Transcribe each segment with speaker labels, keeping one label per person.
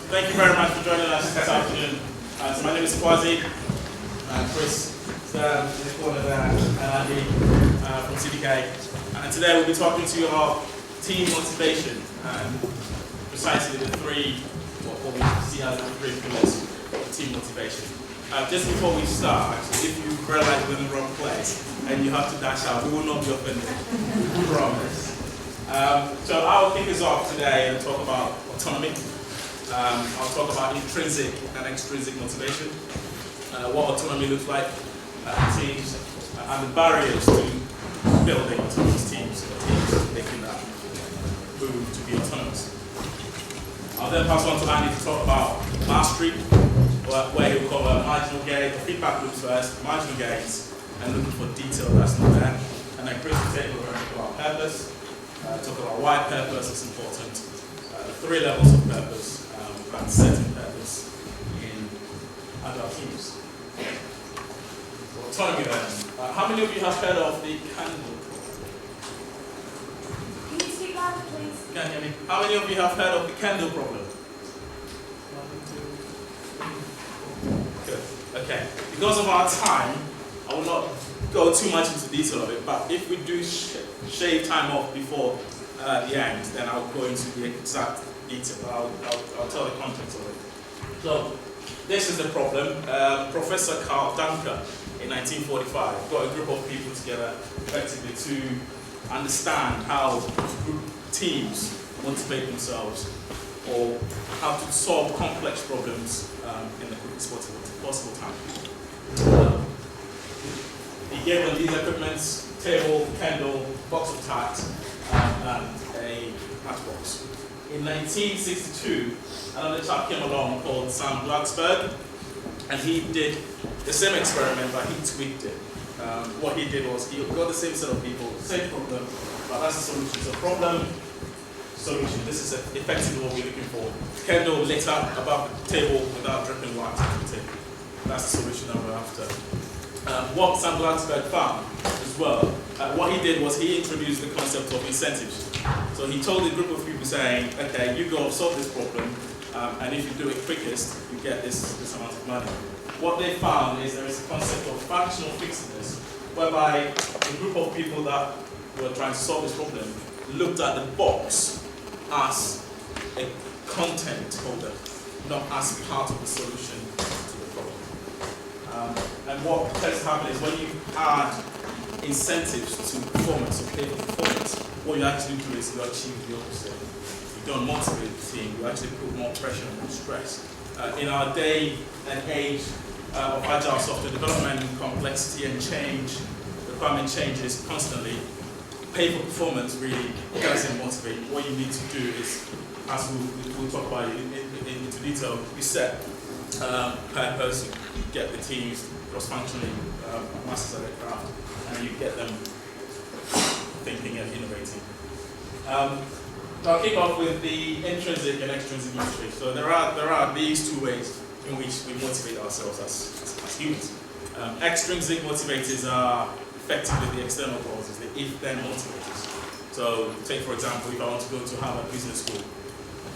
Speaker 1: Thank you very much for joining us this afternoon. So my name is Kwasi, Chris is in the corner there, and Andy from CDK. And today we'll be talking to you about team motivation and precisely the three, what we see as the three pillars of team motivation. Just before we start, actually, if you realize we're in the wrong place and you have to dash out, we will not be offended. We promise. So I'll kick us off today and talk about autonomy. I'll talk about intrinsic and extrinsic motivation, what autonomy looks like, teams, and the barriers to building autonomous teams, or teams making that move to be autonomous. I'll then pass on to Andy to talk about mastery, where he'll cover marginal gains, feedback loops first, marginal gains, and looking for detail that's not there. And then Chris will take over and talk about purpose, talk about why purpose is important, the three levels of purpose, and setting purpose in Agile teams. So, autonomy then. How many of you have heard of the candle?
Speaker 2: Can you speak louder, please?
Speaker 1: You can't hear me? How many of you have heard of the candle problem? Good. Okay. Because of our time, I will not go too much into detail of it, but if we do shave time off before the end, then I'll go into the exact detail. I'll tell the context of it. So, this is the problem. Professor Carl Dunker in 1945 got a group of people together effectively to understand how group teams motivate themselves or how to solve complex problems in the quickest possible time. He gave them these equipments: table, candle, box of tacks, and a matchbox. In 1962, another chap came along called Sam Blacksburg, and he did the same experiment, but he tweaked it. What he did was he got the same set of people, same problem, but that's the solution. So problem, solution. This is effectively what we're looking for. Candle lit up above the table without dripping wax on the table. That's the solution that we're after. What Sam Blacksburg found as well, what he did was he introduced the concept of incentives. So he told a group of people saying, okay, you go solve this problem, and if you do it quickest, you get this amount of money. What they found is there is a concept of functional fixedness, whereby a group of people that were trying to solve this problem looked at the box as a content holder, not as part of the solution to the problem. And what tends to happen is when you add incentives to performance, or pay for performance, what you actually do is you achieve the opposite. You don't motivate the team, you actually put more pressure and more stress. In our day and age of agile software development, complexity and change, requirement changes constantly, pay for performance really doesn't motivate. What you need to do is, as we'll talk about it into detail, you set purpose, you get the teams cross-functionally, masters of their craft, and you get them thinking and innovating. I'll kick off with the intrinsic and extrinsic motivation. So there are these two ways in which we motivate ourselves as humans. Extrinsic motivators are effectively the external causes, the if-then motivators. So take for example, if I want to go to Harvard Business School,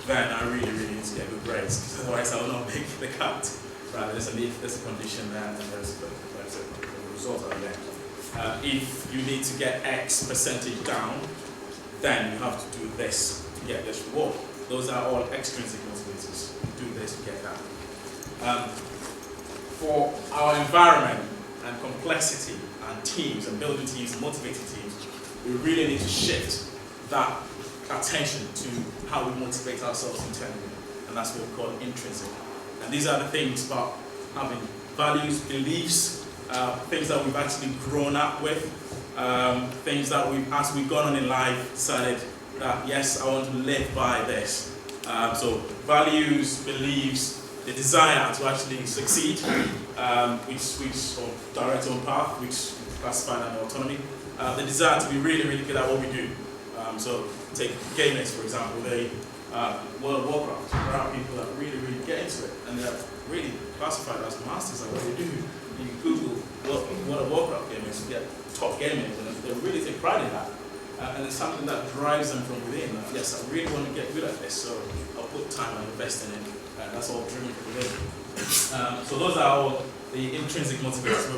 Speaker 1: then I really need to get good grades, because otherwise I will not make the cut. Right, there's an if, there's a condition there, and there's a result at the end. If you need to get X percentage down, then you have to do this to get this reward. Those are all extrinsic motivators. You do this to get that. For our environment and complexity and teams and building teams and motivating teams, we really need to shift that attention to how we motivate ourselves internally, and that's what we call intrinsic. And these are the things about having values, beliefs, things that we've actually grown up with, things that as we've gone on in life, decided that yes, I want to live by this. So values, beliefs, the desire to actually succeed, which or direct your own path, which is classified under autonomy. The desire to be really good at what we do. So take gamers, for example. World of Warcraft, there are people that really get into it, and they're really classified as masters at what they do. You Google World of Warcraft gamers, you get top gamers, and they really take pride in that. And it's something that drives them from within. Yes, I really want to get good at this, so I'll put time and invest in it. That's all driven from within. So those are all the intrinsic motivators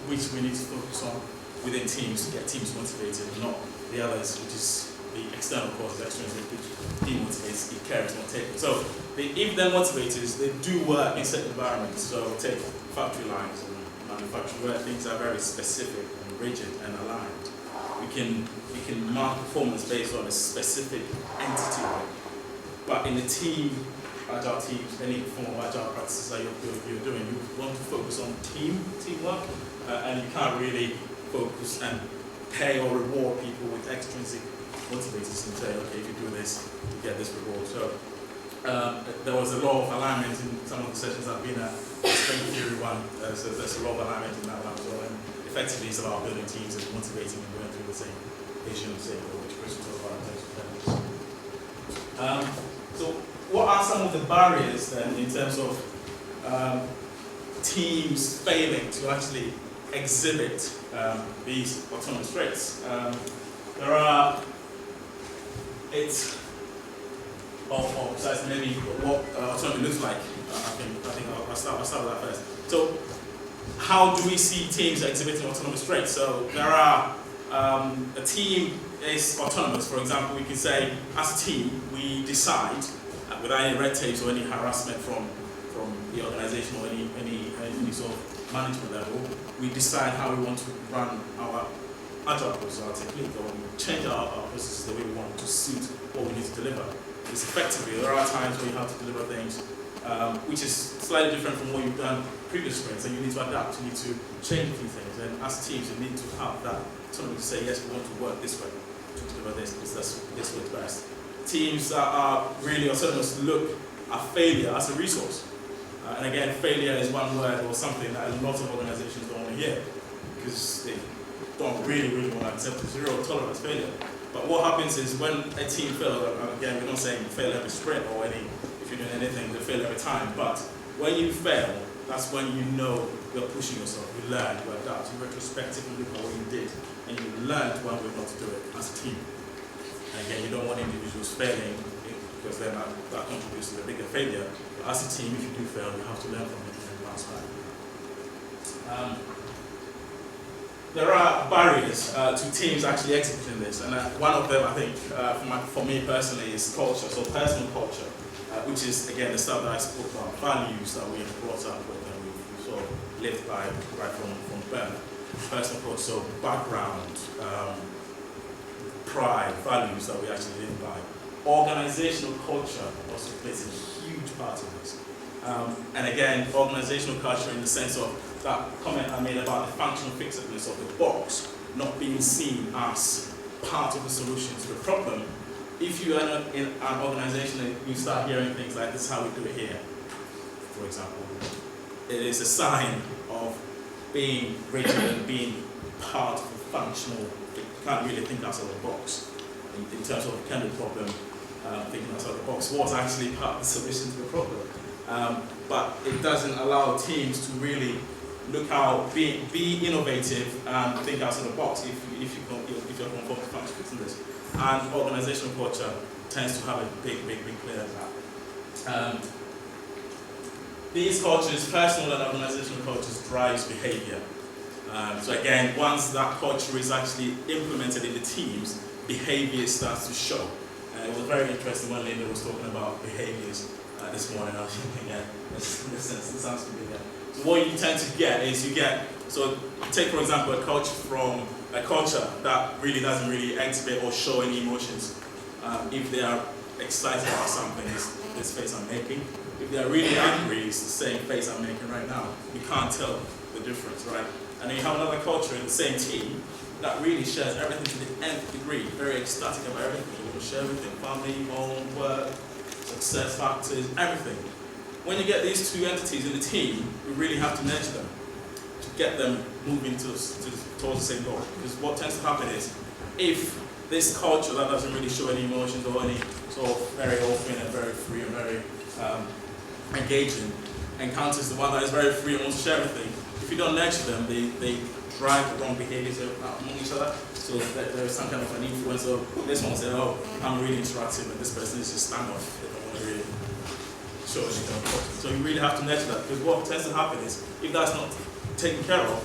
Speaker 1: which we need to focus on within teams to get teams motivated, not the others, which is the external causes, extrinsic, which demotivates, it carries, not taking. So if they're motivators, they do work in certain environments. So take factory lines and manufacturing where things are very specific and rigid and aligned. We can mark performance based on a specific entity. But in the team, agile teams, any form of agile practices that you're doing, you want to focus on teamwork, and you can't really focus and pay or reward people with extrinsic motivators and say, okay, if you do this, you get this reward. So there was a lot of alignment in some of the sessions I've been at. Spring Theory 1, so there's a lot of alignment in that one as well. And effectively, it's about building teams and motivating and going through the same vision, same goal, which Chris will talk about. So what are some of the barriers then in terms of teams failing to actually exhibit these autonomous traits? There are, precisely maybe what autonomy looks like. I think I'll start with that first. So how do we see teams exhibiting autonomous traits? So there are, a team is autonomous. For example, we can say, as a team, we decide, without any red tapes or any harassment from the organization or any sort of management level, we decide how we want to run our agile process, our technique, or we change our processes the way we want to suit what we need to deliver. Because effectively, there are times where you have to deliver things which is slightly different from what you've done previous sprints, and you need to adapt, you need to change a few things, and as teams you need to have that autonomy to say, yes, we want to work this way to deliver this, because this works best. Teams that are really autonomous look at failure as a resource. And again, failure is one word or something that a lot of organizations don't want to hear, because they don't really want to accept zero tolerance failure. But what happens is when a team fails, and again, we're not saying fail every sprint or if you're doing anything, they fail every time, but when you fail, that's when you know you're pushing yourself, you learn, you adapt, you retrospectively look at what you did, and you learn one way not to do it as a team. And again, you don't want individuals failing, because then that contributes to a bigger failure. But as a team, if you do fail, you have to learn from it and bounce back. There are barriers to teams actually executing this, and one of them, I think, for me personally, is culture, so personal culture, which is, again, the stuff that I spoke about, values that we have brought up with and we've sort of lived by right from birth. Personal culture, so background, pride, values that we actually live by. Organizational culture also plays a huge part in this. And again, organizational culture in the sense of that comment I made about the functional fixedness of the box not being seen as part of the solution to the problem. If you are in an organization and you start hearing things like, this is how we do it here, for example, it is a sign of being rigid and being part of a functional, you can't really think outside the box in terms of the kind of problem. Thinking outside the box was actually part of the solution to the problem. But it doesn't allow teams to really look out, be innovative and think outside the box if you're conformed to functional fitness. And organizational culture tends to have a big play at that. These cultures, personal and organizational cultures, drives behavior. So again, once that culture is actually implemented in the teams, behavior starts to show. It was very interesting when Linda was talking about behaviors this morning. I was thinking, yeah, this sounds familiar. So what you tend to get is so take for example a culture that really doesn't really exhibit or show any emotions. If they are excited about something, it's this face I'm making. If they are really angry, it's the same face I'm making right now. You can't tell the difference, right? And then you have another culture in the same team that really shares everything to the nth degree, very ecstatic about everything. We will share everything, family, home, work, success factors, everything. When you get these two entities in the team, we really have to nurture them to get them moving towards the same goal. Because what tends to happen is, if this culture that doesn't really show any emotions or any sort of very open and very free and very engaging encounters the one that is very free and wants to share everything, if you don't nurture them, they drive the wrong behaviors among each other. So there is some kind of an influence of this one say, oh, I'm really interactive, and this person is just standoff. They don't want to really shows you don't talk to. So you really have to nurture that, because what tends to happen is, if that's not taken care of,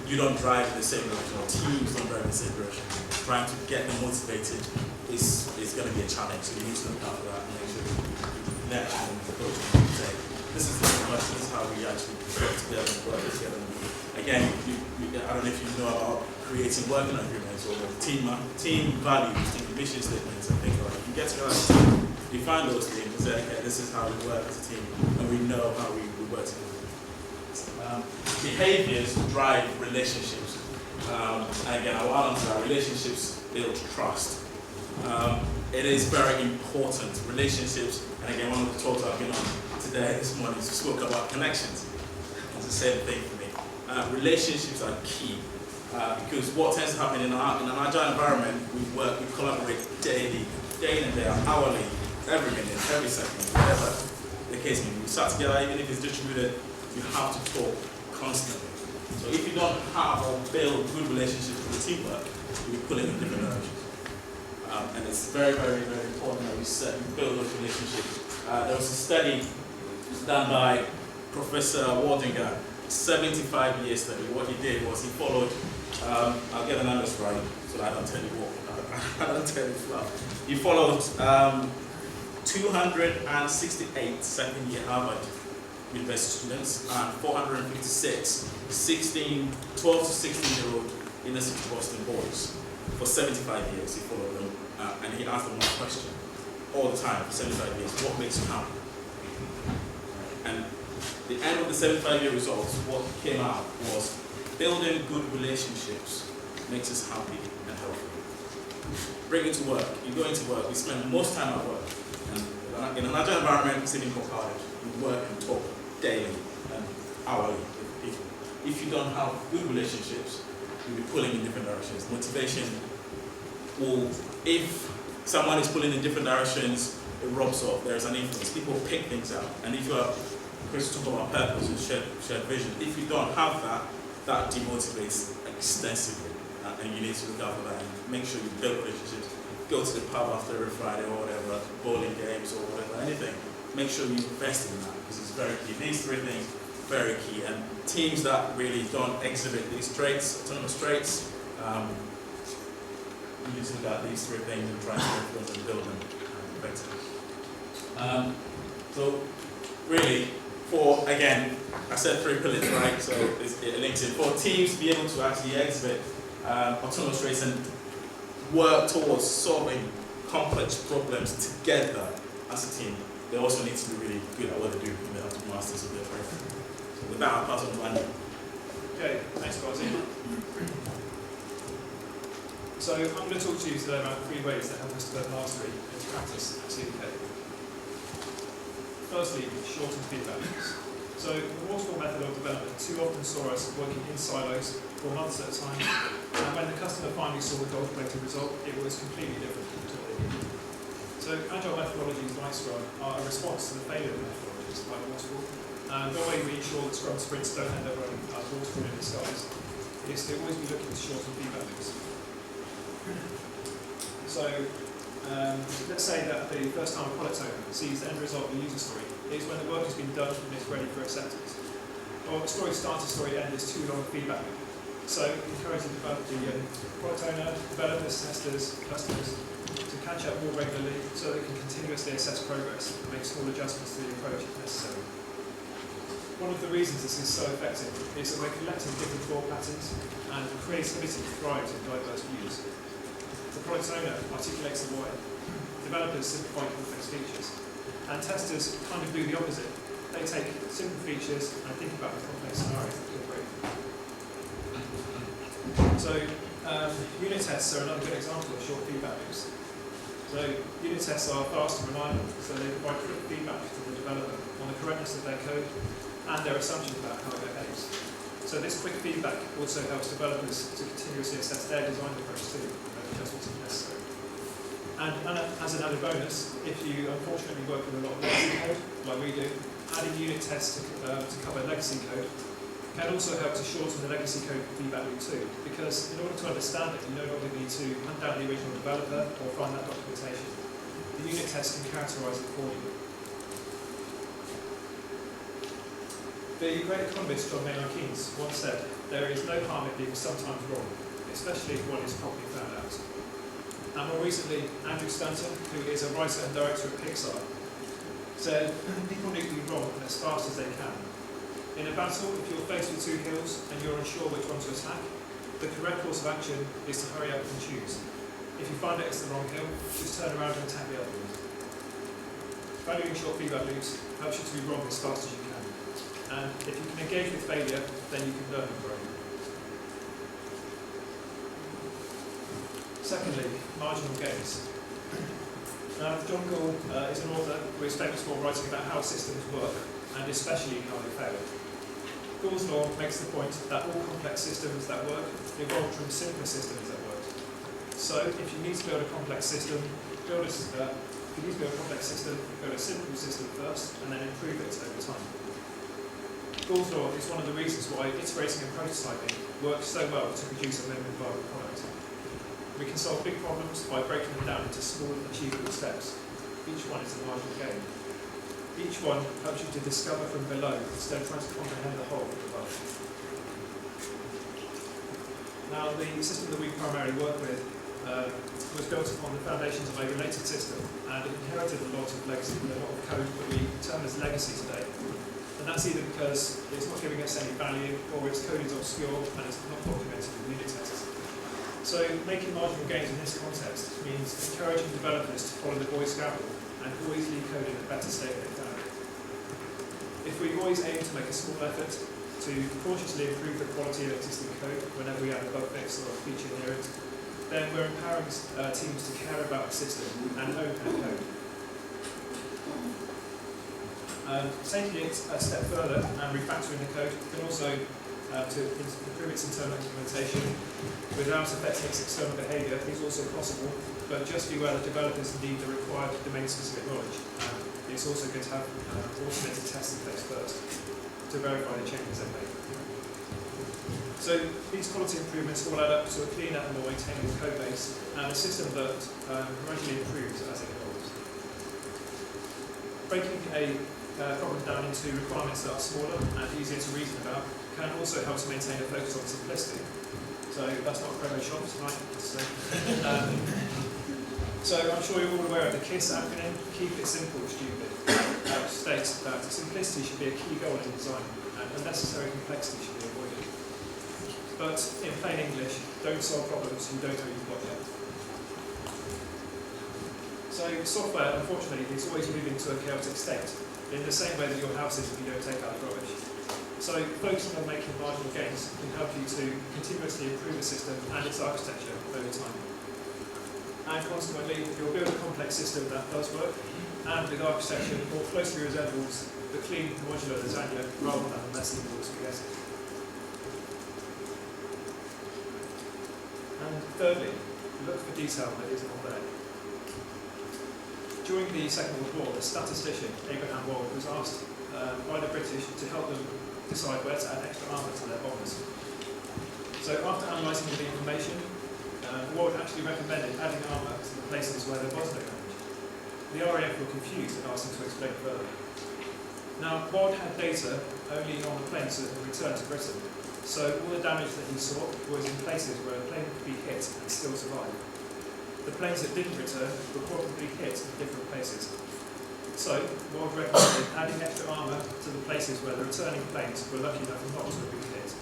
Speaker 1: you don't drive in the same direction, or teams don't drive in the same direction. Trying to get them motivated is going to be a challenge, so you need to look out for that and make sure you nurture them, approach them, and say, this is how we actually work together and work together. Again, I don't know if you know about creating working agreements or team values, mission statements, and things like that. You get together, you find those things and say, okay, this is how we work as a team, and we know how we work together. Behaviors drive relationships. And again, I will add on to that, relationships build trust. It is very important, relationships, and again, one of the talks I've been on today, this morning, we spoke about connections. It's the same thing for me. Relationships are key, because what tends to happen in an agile environment, we collaborate daily, day in and day out, hourly, every minute, every second, whatever the case may be. We start together, even if it's distributed, you have to talk constantly. So if you don't have or build good relationships with the teamwork, you'll be pulling in different directions. And it's very, very, very important that we build those relationships. There was a study done by Professor Wardinger, 75-year study. What he did was he followed, I'll get the numbers right so that I don't tell you what, I don't tell you fluff. He followed 268 second-year Harvard University students and 456 12 to 16-year-old inner city Boston boys. For 75 years, he followed them, and he asked them one question all the time for 75 years: what makes you happy? And the end of the 75-year results, what came out was building good relationships makes us happy and healthy. Bring it to work. You go into work, we spend most time at work. And in an agile environment, sitting for college, we work and talk daily and hourly with people. If you don't have good relationships, you'll be pulling in different directions. Motivation will, if someone is pulling in different directions, it rubs off. There's an influence. People pick things out. And if you are, Chris talked about purpose and shared vision, if you don't have that, that demotivates extensively. And you need to look out for that and make sure you build relationships. Go to the pub after every Friday or whatever, bowling games or whatever, anything. Make sure you invest in that, because it's very key. These three things, very key. And teams that really don't exhibit these traits, autonomous traits, you need to look at these three things and try to influence and build them effectively. So really, again, I said 3 pillars, right? So it links in. For teams to be able to actually exhibit autonomous traits and work towards solving complex problems together as a team, they also need to be really good at what they do, and they have to master some of their training. So with that, I'll pass on to Andy.
Speaker 3: Okay, thanks, Kwasi. So I'm going to talk to you today about 3 ways that help us develop mastery into practice at CDK. Firstly, shortened feedback loops. So the waterfall method of development too often saw us working in silos for months at a time, and when the customer finally saw the gold-plated result, it was completely different to what they needed. So agile methodologies like Scrum are a response to the failure of methodologies like waterfall. And the way we ensure that Scrum sprints don't end up running as waterfall in disguise is to always be looking to shorten feedback loops. So let's say that the first time a product owner sees the end result of the user story is when the work has been done and it's ready for acceptance. Or the story start to story end is too long a feedback loop. So encouraging the product owner, developers, testers, customers to catch up more regularly so they can continuously assess progress and make small adjustments to the approach if necessary. One of the reasons this is so effective is that we're collecting different thought patterns and creativity thrives in diverse views. The product owner articulates the why, developers simplify complex features, and testers kind of do the opposite. They take simple features and think about the complex scenarios that could break. So unit tests are another good example of short feedback loops. So unit tests are fast and reliable, so they provide quick feedback to the developer on the correctness of their code and their assumptions about how it behaves. So this quick feedback also helps developers to continuously assess their design approach too, and adjust what's necessary. And as an added bonus, if you unfortunately work with a lot of legacy code, like we do, adding unit tests to cover legacy code can also help to shorten the legacy code feedback loop too, because in order to understand it, you no longer need to hunt down the original developer or find that documentation. The unit test can characterize it for you. The great economist John Maynard Keynes once said, "There is no harm in being sometimes wrong, especially if one is properly found out." And more recently, Andrew Stanton, who is a writer and director at Pixar, said, "People need to be wrong as fast as they can. In a battle, if you're faced with two hills and you're unsure which one to attack, the correct course of action is to hurry up and choose. If you find that it's the wrong hill, just turn around and attack the other one." Valuing short feedback loops helps you to be wrong as fast as you can. And if you can engage with failure, then you can learn and grow. Secondly, marginal gains. Now, John Gall is an author who is famous for writing about how systems work, and especially how they fail. Gall's law makes the point that all complex systems that work evolve from simpler systems that work. So, if you need to build a complex system, build a simple system first, and then improve it over time. Gall's law is one of the reasons why iterating and prototyping works so well to produce a minimum viable product. We can solve big problems by breaking them down into small, achievable steps. Each one is a marginal gain. Each one helps you to discover from below instead of trying to comprehend the whole from above. Now, the system that we primarily work with was built upon the foundations of a related system, and it inherited a lot of legacy, a lot of code that we term as legacy today. And that's either because it's not giving us any value, or its code is obscure and it's not documented with unit tests. So making marginal gains in this context means encouraging developers to follow the Boy Scout rule and always leave code in a better state than they found it. If we always aim to make a small effort to cautiously improve the quality of existing code whenever we have a bug fix or a feature inherent, then we're empowering teams to care about the system and own their code. Taking it a step further and refactoring the code can also to improve its internal implementation without affecting its external behaviour is also possible, but just be aware that developers need the required domain-specific knowledge. It's also good to have automated testing phase first to verify the changes they've made. So these quality improvements all add up to a cleaner and more maintainable code base and a system that gradually improves as it evolves. Breaking a problem down into requirements that are smaller and easier to reason about can also help to maintain a focus on simplicity. So that's not a promo shop tonight. So I'm sure you're all aware of the KISS acronym, Keep It Simple, Stupid, which states that simplicity should be a key goal in design and unnecessary complexity should be avoided. But in plain English, don't solve problems you don't know you've got yet. So software, unfortunately, is always moving to a chaotic state, in the same way that your house is if you don't take out the rubbish. So focusing on making marginal gains can help you to continuously improve the system and its architecture over time. And consequently, you'll build a complex system that does work, and with architecture more closely resembles the clean modular lasagna rather than the messy ball spaghetti. And thirdly, look for detail that is not there. During the Second World War, the statistician Abraham Wald was asked by the British to help them decide where to add extra armour to their bombers. So after analysing the information, Wald actually recommended adding armour to the places where there was no damage. The RAF were confused and asked him to explain further. Now, Wald had data only on the planes that had returned to Britain, so all the damage that he saw was in places where a plane could be hit and still survive. The planes that didn't return were probably hit in different places. So, Wald recommended adding extra armour to the places where the returning planes were lucky enough not to have been hit.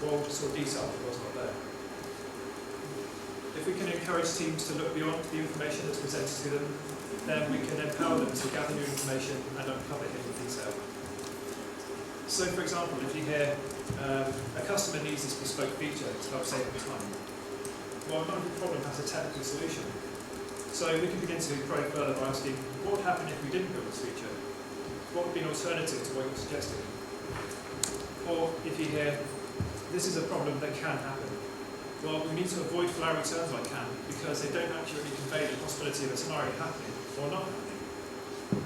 Speaker 3: Wald saw detail that was not there. If we can encourage teams to look beyond the information that's presented to them, then we can empower them to gather new information and uncover hidden detail. So, for example, if you hear a customer needs this bespoke feature to help save them time, well, not every problem has a technical solution. So we can begin to probe further by asking, what would happen if we didn't build this feature? What would be an alternative to what you're suggesting? Or if you hear, this is a problem that can happen. Well, we need to avoid flowery terms like can, because they don't accurately convey the possibility of a scenario happening or not happening.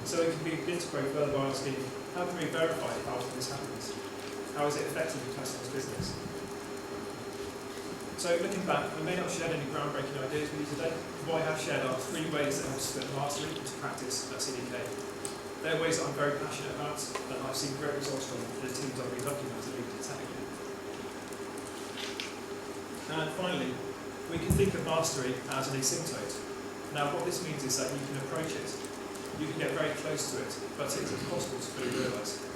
Speaker 3: So we can begin to probe further by asking, how can we verify how often this happens? How is it affecting the customer's business? So looking back, I may not have shared any groundbreaking ideas with you today. What I have shared are 3 ways that help to put mastery into practice at CDK. They're ways that I'm very passionate about, and I've seen great results from the teams I've been lucky enough to lead technically. And finally, we can think of mastery as an asymptote. Now, what this means is that you can approach it, you can get very close to it, but it's impossible to fully realise.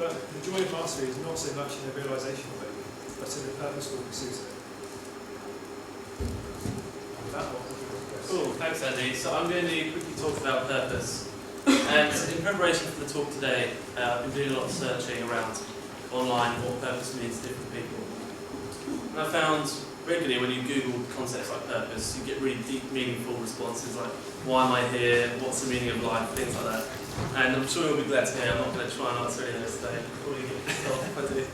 Speaker 3: But the joy of mastery is not so much in the realisation of it, but in the purposeful pursuit of it.
Speaker 4: Cool, thanks Andy. So I'm going to quickly talk about purpose. And in preparation for the talk today, I've been doing a lot of searching around online what purpose means to different people. And I found regularly when you Google concepts like purpose, you get really deep, meaningful responses like, why am I here, what's the meaning of life, things like that. And I'm sure you'll be glad to hear, I'm not going to try and answer any of those today, probably get yourself if I do.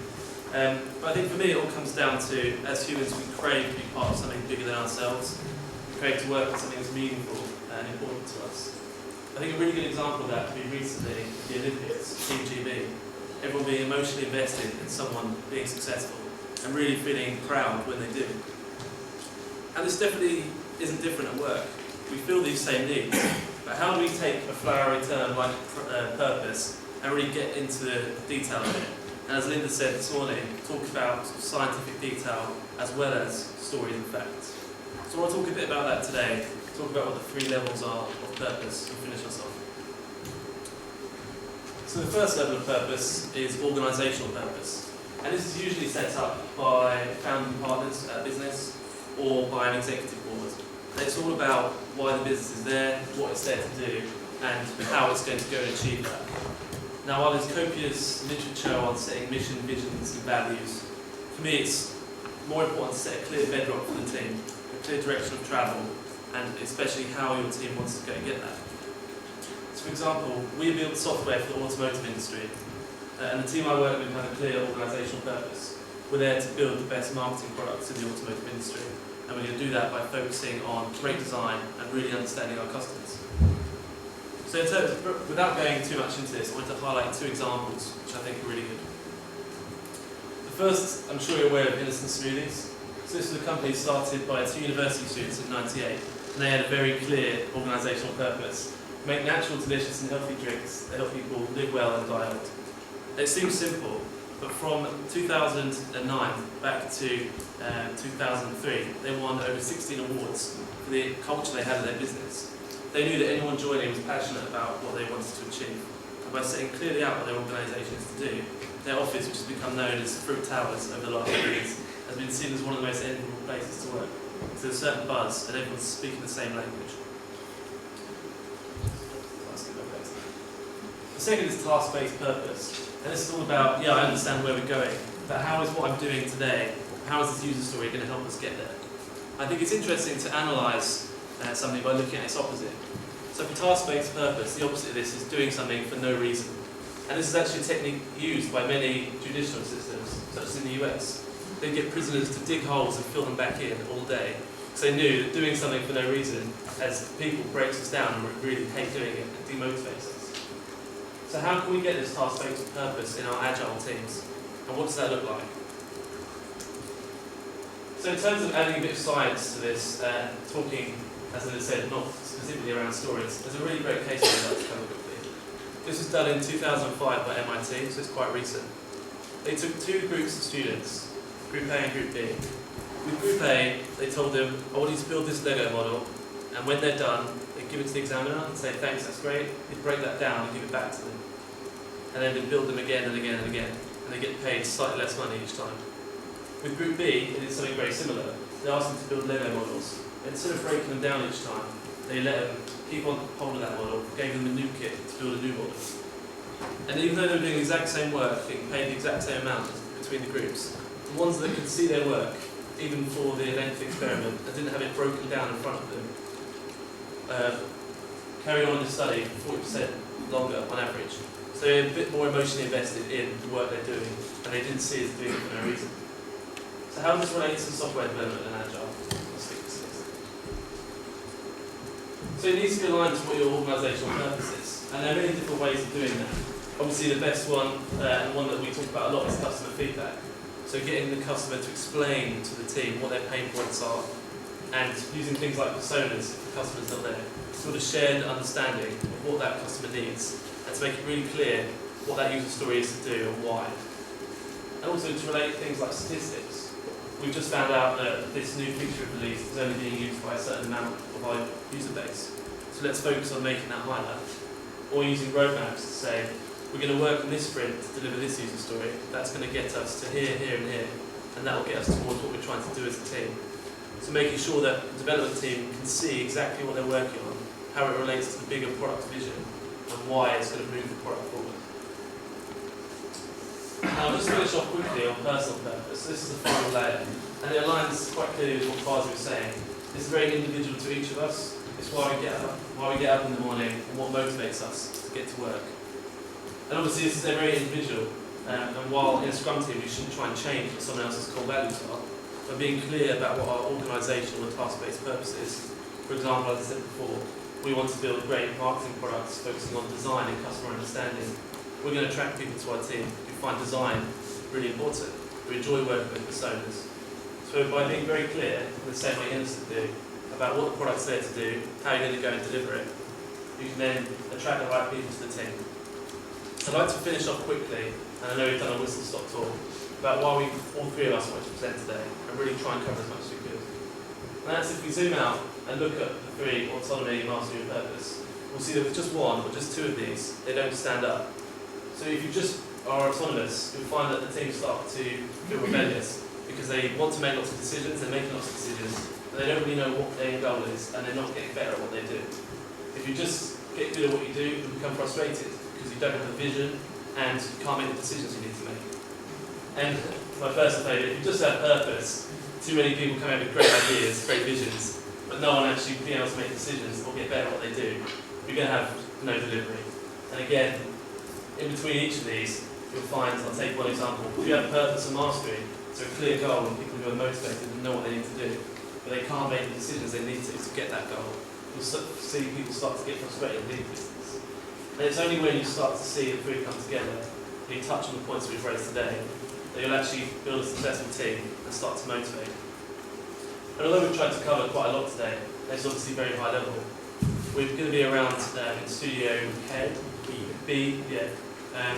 Speaker 4: But I think for me it all comes down to, as humans, we crave to be part of something bigger than ourselves. We crave to work on something that's meaningful and important to us. I think a really good example of that would be recently the Olympics, Team GB. Everyone being emotionally invested in someone being successful and really feeling proud when they do. And this definitely isn't different at work. We feel these same needs, but how do we take a flowery term like purpose and really get into the detail of it? And as Linda said this morning, talk about scientific detail as well as stories and facts. So I want to talk a bit about that today, talk about what the 3 levels are of purpose and finish us off. So the first level of purpose is organisational purpose. And this is usually set up by founding partners at a business or by an executive board. And it's all about why the business is there, what it's there to do, and how it's going to go and achieve that. Now, while there's copious literature on setting mission, visions, and values, for me it's more important to set a clear bedrock for the team, a clear direction of travel, and especially how your team wants to go and get that. So, for example, we build software for the automotive industry. And the team I work with have a clear organisational purpose. We're there to build the best marketing products in the automotive industry, and we're going to do that by focusing on great design and really understanding our customers. So in terms of, without going too much into this, I want to highlight 2 examples which I think are really good. The first, I'm sure you're aware of Innocent Smoothies. So this was a company started by 2 university students in '98, and they had a very clear organisational purpose: make natural, delicious and healthy drinks that help people live well and die old. It seems simple, but from 2009 back to 2003, they won over 16 awards for the culture they had in their business. They knew that anyone joining was passionate about what they wanted to achieve, and by setting clearly out what their organisation is to do, their office, which has become known as Fruit Towers over the last few years, has been seen as one of the most enviable places to work. So there's a certain buzz, and everyone's speaking the same language. The second is task-based purpose. And this is all about, I understand where we're going, but how is what I'm doing today, how is this user story going to help us get there? I think it's interesting to analyse something by looking at its opposite. So for task-based purpose, the opposite of this is doing something for no reason. And this is actually a technique used by many judicial systems, such as in the US. They get prisoners to dig holes and fill them back in all day, because they knew that doing something for no reason, as people, breaks us down and we really hate doing it and demotivates us. So how can we get this task-based purpose in our Agile teams? And what does that look like? So in terms of adding a bit of science to this, talking, as I said, not specifically around stories, there's a really great case study I'd like to cover quickly. This was done in 2005 by MIT, so it's quite recent. They took 2 groups of students, Group A and Group B. With Group A, they told them, I want you to build this Lego model, and when they're done, they give it to the examiner and say, thanks, that's great. They break that down and give it back to them. And then they build them again and again and again, and they get paid slightly less money each time. With Group B, they did something very similar. They asked them to build Lego models. Instead of breaking them down each time, they let them keep on hold of that model, gave them a new kit to build a new model. And even though they were doing the exact same work, getting paid the exact same amount between the groups, the ones that could see their work, even for the length experiment, and didn't have it broken down in front of them, carried on in the study for 40% longer on average. So they're a bit more emotionally invested in the work they're doing, and they didn't see it as doing it for no reason. So how does this relate to software development and Agile? Let's stick to this. So it needs to be aligned to what your organisational purpose is, and there are many different ways of doing that. Obviously the best one, and one that we talk about a lot, is customer feedback. So getting the customer to explain to the team what their pain points are, and using things like personas if the customer's not there. Sort of shared understanding of what that customer needs, and to make it really clear what that user story is to do and why. And also to relate things like statistics. We've just found out that this new feature of release is only being used by a certain amount of our user base. So let's focus on making that higher. Or using roadmaps to say, we're going to work on this sprint to deliver this user story. That's going to get us to here, here, and here. And that will get us towards what we're trying to do as a team. So making sure that the development team can see exactly what they're working on, how it relates to the bigger product vision, and why it's going to move the product forward. Now, I'll just finish off quickly on personal purpose. This is the final layer, and it aligns quite clearly with what Kwasi was saying. This is very individual to each of us. It's why we get up in the morning, and what motivates us to get to work. And obviously, this is very individual. And while in a Scrum team, we shouldn't try and change what someone else's core values are, but being clear about what our organisational and task-based purpose is. For example, as I said before, we want to build great marketing products focusing on design and customer understanding. We're going to attract people to our team who find design really important, who enjoy working with personas. So by being very clear, in the same way Innocent do, about what the product's there to do, how you're going to go and deliver it, you can then attract the right people to the team. I'd like to finish off quickly, and I know we've done a whistle-stop talk, about why all three of us wanted to present today, and really try and cover as much as we could. And that's if we zoom out and look at the three: autonomy, mastery, and purpose, we'll see that with just one or just two of these, they don't stand up. So if you just are autonomous, you'll find that the team start to feel rebellious, because they want to make lots of decisions, they're making lots of decisions, but they don't really know what their end goal is, and they're not getting better at what they do. If you just get good at what you do, you become frustrated, because you don't have a vision, and you can't make the decisions you need to make. And my personal favourite, if you just have purpose, too many people come out with great ideas, great visions, but no one actually being able to make decisions or get better at what they do, you're going to have no delivery. And again, in between each of these, you'll find, I'll take one example, if you have purpose and mastery, so a clear goal and people who are motivated and know what they need to do, but they can't make the decisions they need to get that goal, you'll see people start to get frustrated and leave business. And it's only when you start to see the three come together, and you touch on the points we've raised today, that you'll actually build a successful team and start to motivate. And although we've tried to cover quite a lot today, it's obviously very high level. We're going to be around in Studio B,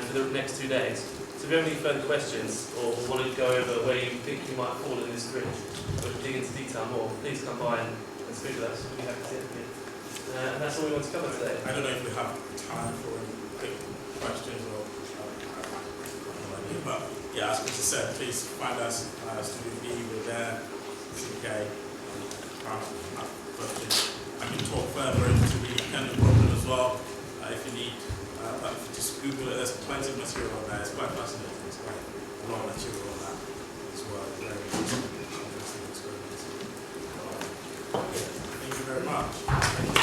Speaker 4: for the next 2 days. So if you have any further questions or want to go over where you think you might fall in this grid, or dig into detail more, please come by and speak with us. We'll be happy to hear from you. And that's all we want to cover today.
Speaker 1: I don't know if we have time for any quick questions or but yeah, as Peter said, please find us Studio B, we're there, CDK, questions. I can talk further into the independent problem as well if you need. But if you just Google it, there's plenty of material on there. It's quite fascinating. It's quite a lot of material on that as well. Very interesting experience. Thank you very much.